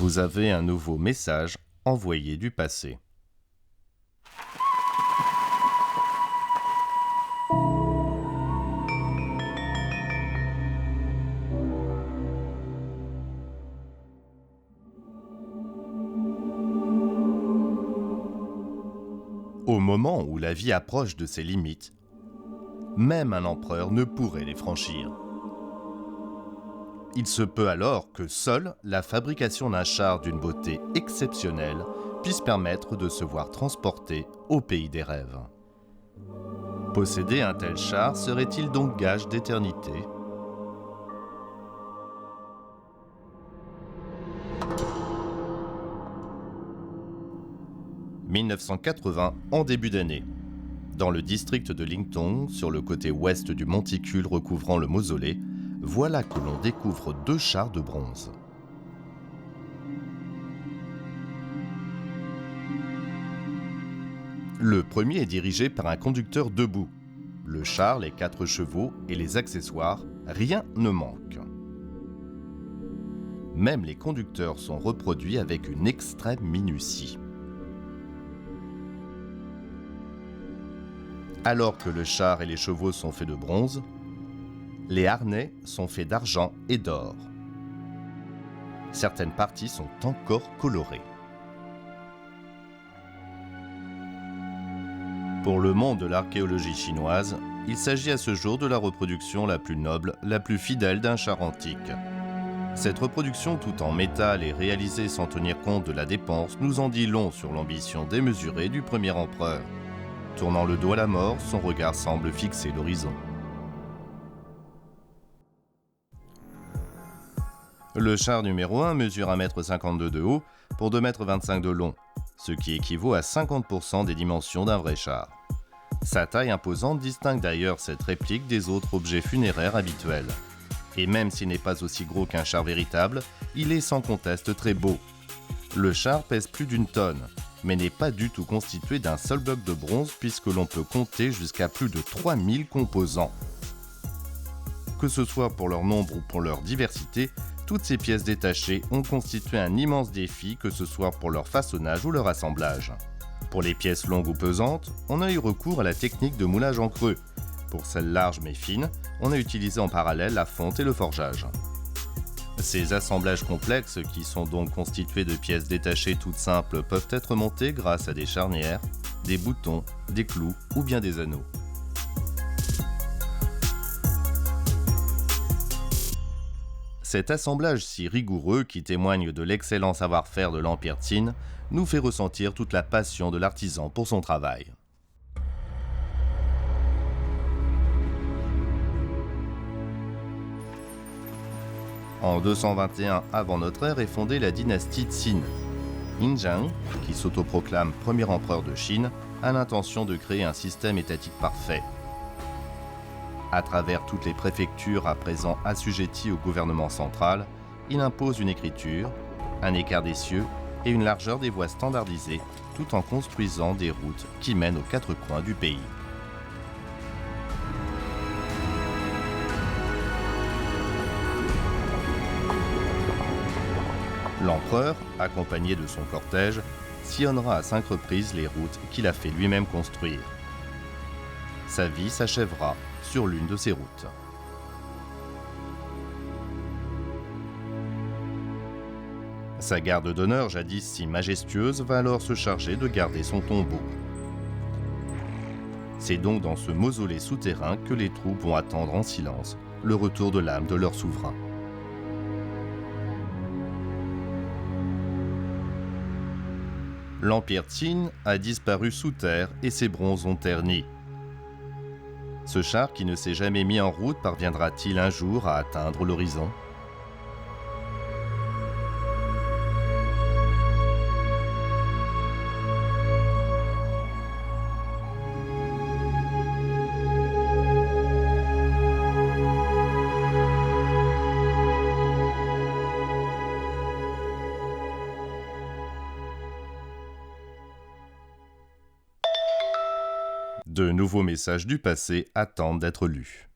Vous avez un nouveau message envoyé du passé. Au moment où la vie approche de ses limites, même un empereur ne pourrait les franchir. Il se peut alors que seule la fabrication d'un char d'une beauté exceptionnelle puisse permettre de se voir transporté au pays des rêves. Posséder un tel char serait-il donc gage d'éternité ? « 1980 en début d'année. Dans le district de Lingtong, sur le côté ouest du monticule recouvrant le mausolée, voilà que l'on découvre deux chars de bronze. Le premier est dirigé par un conducteur debout. Le char, les 4 chevaux et les accessoires, rien ne manque. Même les conducteurs sont reproduits avec une extrême minutie. Alors que le char et les chevaux sont faits de bronze, les harnais sont faits d'argent et d'or. Certaines parties sont encore colorées. Pour le monde de l'archéologie chinoise, il s'agit à ce jour de la reproduction la plus noble, la plus fidèle d'un char antique. Cette reproduction tout en métal et réalisée sans tenir compte de la dépense nous en dit long sur l'ambition démesurée du premier empereur. Tournant le dos à la mort, son regard semble fixer l'horizon. Le char numéro 1 mesure 1,52 m de haut pour 2,25 m de long, ce qui équivaut à 50% des dimensions d'un vrai char. Sa taille imposante distingue d'ailleurs cette réplique des autres objets funéraires habituels. Et même s'il n'est pas aussi gros qu'un char véritable, il est sans conteste très beau. Le char pèse plus d'1 tonne, mais n'est pas du tout constitué d'un seul bloc de bronze puisque l'on peut compter jusqu'à plus de 3000 composants. Que ce soit pour leur nombre ou pour leur diversité, toutes ces pièces détachées ont constitué un immense défi, que ce soit pour leur façonnage ou leur assemblage. Pour les pièces longues ou pesantes, on a eu recours à la technique de moulage en creux. Pour celles larges mais fines, on a utilisé en parallèle la fonte et le forgeage. Ces assemblages complexes, qui sont donc constitués de pièces détachées toutes simples, peuvent être montés grâce à des charnières, des boutons, des clous ou bien des anneaux. Cet assemblage si rigoureux, qui témoigne de l'excellent savoir-faire de l'Empire Qin, nous fait ressentir toute la passion de l'artisan pour son travail. En 221 avant notre ère est fondée la dynastie Qin. Yingzheng, qui s'autoproclame premier empereur de Chine, a l'intention de créer un système étatique parfait. À travers toutes les préfectures à présent assujetties au gouvernement central, il impose une écriture, un écart des cieux et une largeur des voies standardisées, tout en construisant des routes qui mènent aux 4 coins du pays. L'empereur, accompagné de son cortège, sillonnera à 5 reprises les routes qu'il a fait lui-même construire. Sa vie s'achèvera sur l'une de ces routes. Sa garde d'honneur, jadis si majestueuse, va alors se charger de garder son tombeau. C'est donc dans ce mausolée souterrain que les troupes vont attendre en silence le retour de l'âme de leur souverain. L'Empire Qin a disparu sous terre et ses bronzes ont terni. Ce char qui ne s'est jamais mis en route parviendra-t-il un jour à atteindre l'horizon ? De nouveaux messages du passé attendent d'être lus.